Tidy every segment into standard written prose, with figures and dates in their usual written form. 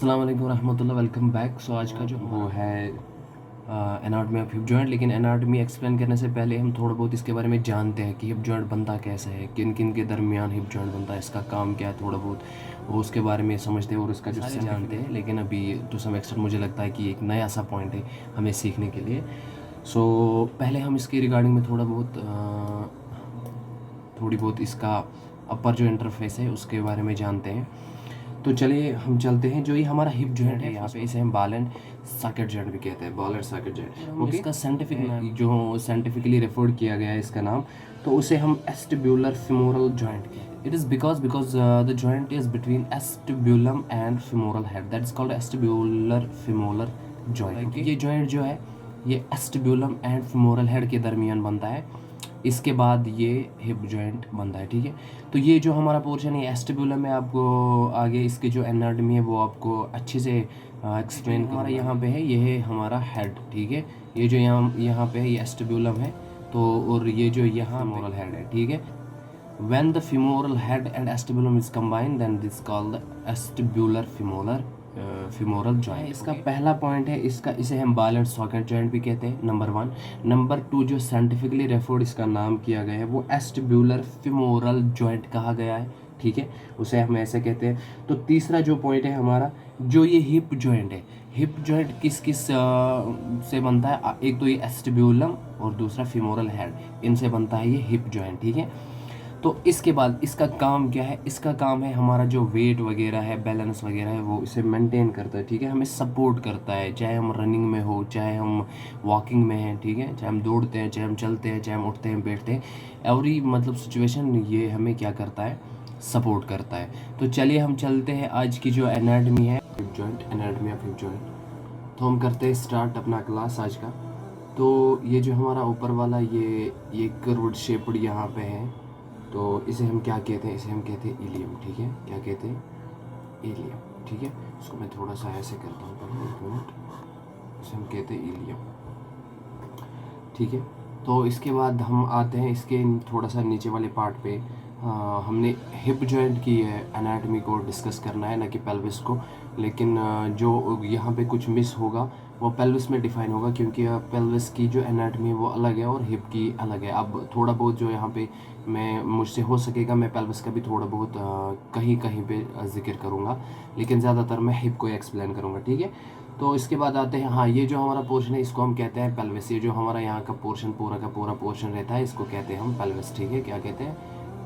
अस्सलाम वालेकुम रहमतुल्लाह, वेलकम बैक। सो आज का जो वो है एनाटॉमी ऑफ हिप जॉइंट। लेकिन एनाटॉमी एक्सप्लेन करने से पहले हम थोड़ा बहुत इसके बारे में जानते हैं कि हिप जॉइंट बनता कैसे है, किन किन के दरमियान हिप जॉइंट बनता है, इसका काम क्या है, थोड़ा बहुत वो उसके बारे में समझते हैं और उसका जो सारे जानते हैं। लेकिन अभी टू सम एक्सटेंट मुझे लगता है कि एक नया सा पॉइंट है हमें सीखने के लिए। सो पहले हम इसके रिगार्डिंग में थोड़ी बहुत इसका अपर जो इंटरफेस है उसके बारे में जानते हैं। तो चलिए हम चलते हैं। जो ये हमारा हिप जॉइंट है यहाँ पे, इसे हम बॉल एंड सॉकेट जॉइंट भी कहते हैं, ball and socket joint. Okay, इसका साइंटिफिक नाम जो साइंटिफिकली रेफर्ड किया गया है इसका नाम, तो उसे हम एस्टिब्यूलर फिमोरल जॉइंट कहते हैं। It is because the joint is between acetabulum and femoral head, that is called acetabular femoral joint. ये जॉइंट जो है ये एस्टिब्यूलम एंड फिमोरल हेड के दरमियान बनता है, इसके बाद ये हिप जॉइंट बनता है। ठीक है, तो ये जो हमारा पोर्शन है एस्टिब्यूलम में, आपको आगे इसके जो एनाटॉमी है वो आपको अच्छे से एक्सप्लेन हमारा यहाँ पे है। ये है हमारा हेड, ठीक है। ये जो यहाँ पे है ये एस्टिब्यूलम है, तो और ये जो यहाँ फिमोरल हेड है, ठीक है। When the femoral head and acetybulum is combined, then this is called the acetibular femoral joint। इसका पहला पॉइंट है इसका, इसे हम बॉल एंड सॉकेट जॉइंट भी कहते हैं, नंबर 1। नंबर 2 जो साइंटिफिकली रेफर्ड इसका नाम किया गया है वो एस्टिब्यूलर फिमोरल जॉइंट कहा गया है, ठीक है, उसे हम ऐसे कहते हैं। तो तीसरा जो पॉइंट है हमारा, जो ये हिप जॉइंट है, हिप जॉइंट किस किस से बनता है, एक तो ये एस्टिब्यूलम और दूसरा फिमोरल हेड, इनसे बनता है ये हिप जॉइंट, ठीक है। तो इसके बाद इसका काम क्या है, इसका काम है हमारा जो वेट वगैरह है, बैलेंस वगैरह है, वो इसे मेंटेन करता है, ठीक है, हमें सपोर्ट करता है, चाहे हम रनिंग में हो, चाहे हम वॉकिंग में हैं, ठीक है, चाहे हम दौड़ते हैं, चाहे हम चलते हैं, चाहे हम उठते हैं बैठते हैं, एवरी मतलब सिचुएशन ये हमें क्या करता है, सपोर्ट करता है। तो चलिए हम चलते हैं आज की जो एनाटॉमी है hip joint, anatomy of hip joint. तो हम करते हैं स्टार्ट अपना क्लास आज का। तो ये जो हमारा ऊपर वाला ये कर्व्ड शेप्ड यहाँ पे है, तो इसे हम क्या कहते हैं, इसे हम कहते हैं इलियम, ठीक है। क्या कहते हैं, इलियम, ठीक है। इसको मैं थोड़ा सा ऐसे करता हूँ पहले, एक मिनट। इसे हम कहते हैं इलियम, ठीक है। तो इसके बाद हम आते हैं इसके थोड़ा सा नीचे वाले पार्ट पे। हमने हिप जॉइंट की एनाटॉमी को डिस्कस करना है, ना कि पेल्विस को। लेकिन जो यहाँ पे कुछ मिस होगा वो पेल्विस में डिफाइन होगा, क्योंकि पेल्विस की जो एनाटॉमी है वो अलग है और हिप की अलग है। अब थोड़ा बहुत जो यहाँ पे मैं मुझसे हो सकेगा मैं पेल्विस का भी थोड़ा बहुत कहीं कहीं पे जिक्र करूँगा, लेकिन ज़्यादातर मैं हिप को एक्सप्लेन करूँगा, ठीक है। तो इसके बाद आते हैं, हाँ, ये जो हमारा पोर्शन है इसको हम कहते हैं पेल्विस। ये जो हमारा यहाँ का पोर्शन पूरा का पूरा पोर्शन रहता है इसको कहते हैं हम पेल्विस, ठीक है। क्या कहते हैं,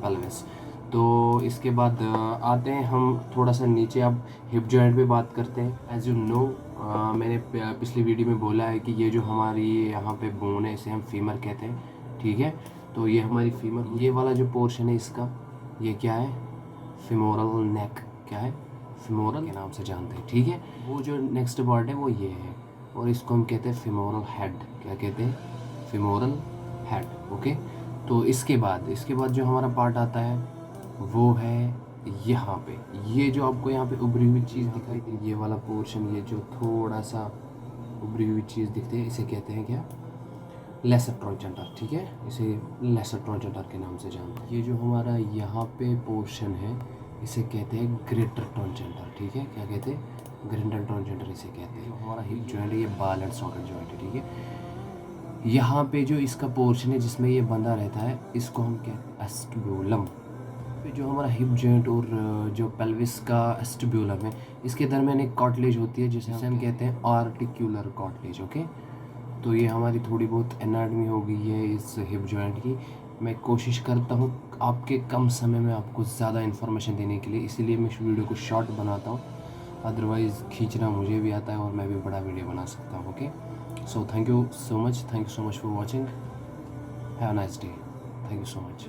पेल्विस। तो इसके बाद आते हैं हम थोड़ा सा नीचे, अब हिप जॉइंट पे बात करते हैं। एज यू नो, मैंने पिछली वीडियो में बोला है कि ये जो हमारी यहाँ पे बोन है इसे हम फीमर कहते हैं, ठीक है। तो ये हमारी फीमर, ये वाला जो पोर्शन है इसका, ये क्या है, फिमोरल नेक, क्या है, फिमोरल के नाम से जानते हैं, ठीक है। वो जो नेक्स्ट पार्ट है वो ये है, और इसको हम कहते हैं फिमोरल हेड। क्या कहते हैं, फिमोरल हेड, ओके। तो इसके बाद जो हमारा पार्ट आता है वो है यहाँ पे, ये जो आपको यहाँ पे उभरी हुई चीज़ दिखाई दे, ये वाला पोर्शन, ये जो थोड़ा सा उभरी हुई चीज़ दिखती है इसे कहते हैं क्या, लेसर ट्रोंचेंटर, ठीक है। इसे लेसर ट्रोंचेंटर के नाम से जानते हैं। ये जो हमारा यहाँ पे पोर्शन है इसे कहते हैं ग्रेटर ट्रोंचेंटर, ठीक है। क्या कहते हैं, ग्रेटर ट्रोंचेंटर इसे कहते हैं। हमारा हिप जॉइंट है ये बॉल एंड सॉकेट जॉइंट है, ठीक है। यहाँ पे जो इसका पोर्शन है जिसमें ये बंधा रहता है इसको हम कहते हैं एस्टिब्यूलम। जो हमारा हिप जॉइंट और जो पेल्विस का एस्टिब्यूलम है इसके दरमियान एक कार्टिलेज होती है जिसे हम कहते हैं आर्टिक्यूलर कार्टिलेज, ओके। तो ये हमारी थोड़ी बहुत एनाटॉमी हो गई है इस हिप जॉइंट की। मैं कोशिश करता हूँ आपके कम समय में आपको ज़्यादा इन्फॉर्मेशन देने के लिए, इसीलिए मैं इस वीडियो को शॉर्ट बनाता हूँ। अदरवाइज़ खींचना मुझे भी आता है और मैं भी बड़ा वीडियो बना सकता हूँ, okay. So thank you so much for watching. Have a nice day. Thank you so much.